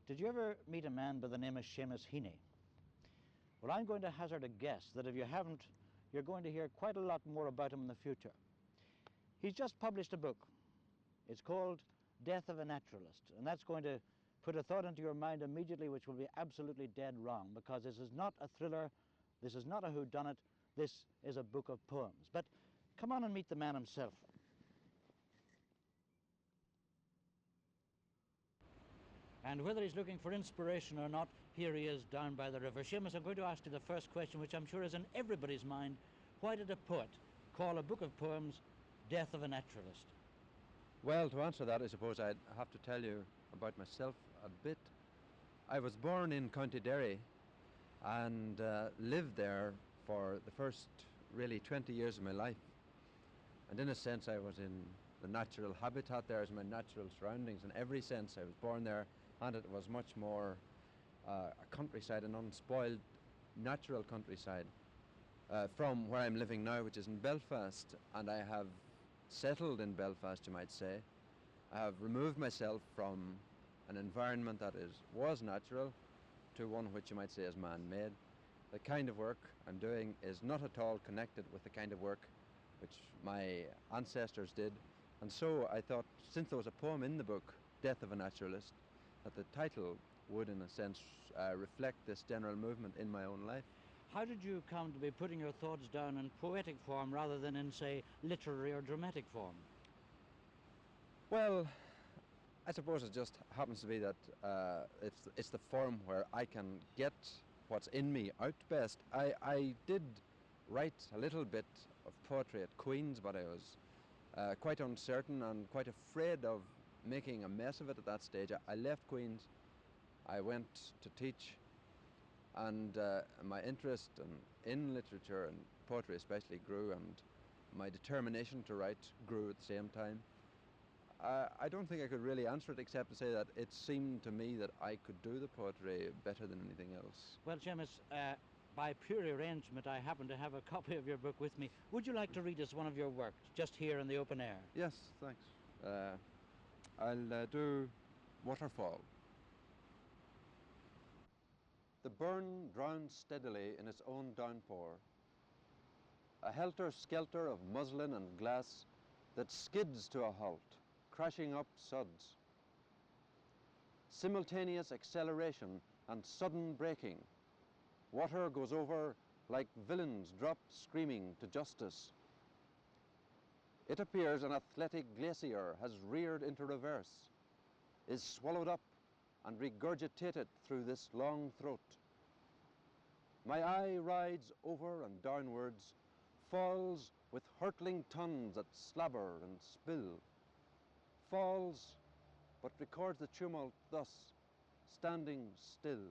Did you ever meet a man by the name of Seamus Heaney? Well, I'm going to hazard a guess that if you haven't, you're going to hear quite a lot more about him in the future. He's just published a book. It's called Death of a Naturalist, and that's going to put a thought into your mind immediately which will be absolutely dead wrong, because this is not a thriller, this is not a whodunit, this is a book of poems. But come on and meet the man himself. And whether he's looking for inspiration or not, here he is down by the river. Seamus, I'm going to ask you the first question, which I'm sure is in everybody's mind. Why did a poet call a book of poems Death of a Naturalist? Well, to answer that, I suppose I'd have to tell you about myself a bit. I was born in County Derry and lived there for the first really 20 years of my life. And in a sense, I was in the natural habitat there as my natural surroundings. In every sense, I was born there, and it was much more a countryside, an unspoiled natural countryside from where I'm living now, which is in Belfast. And I have settled in Belfast, you might say. I have removed myself from an environment that was natural to one which you might say is man-made. The kind of work I'm doing is not at all connected with the kind of work which my ancestors did. And so I thought, since there was a poem in the book, Death of a Naturalist, that the title would, in a sense, reflect this general movement in my own life. How did you come to be putting your thoughts down in poetic form rather than in, say, literary or dramatic form? Well, I suppose it just happens to be that it's the form where I can get what's in me out best. I did write a little bit of poetry at Queen's, but I was quite uncertain and quite afraid of making a mess of it at that stage. I left Queen's, I went to teach, and my interest in literature and poetry especially grew, and my determination to write grew at the same time. I don't think I could really answer it except to say that it seemed to me that I could do the poetry better than anything else. Well, Seamus, by pure arrangement, I happen to have a copy of your book with me. Would you like to read us one of your works, just here in the open air? Yes, thanks. I'll do Waterfall. The burn drowns steadily in its own downpour. A helter-skelter of muslin and glass that skids to a halt, crashing up suds. Simultaneous acceleration and sudden braking. Water goes over like villains dropped screaming to justice. It appears an athletic glacier has reared into reverse, is swallowed up and regurgitated through this long throat. My eye rides over and downwards, falls with hurtling tons that slabber and spill. Falls, but records the tumult thus, standing still.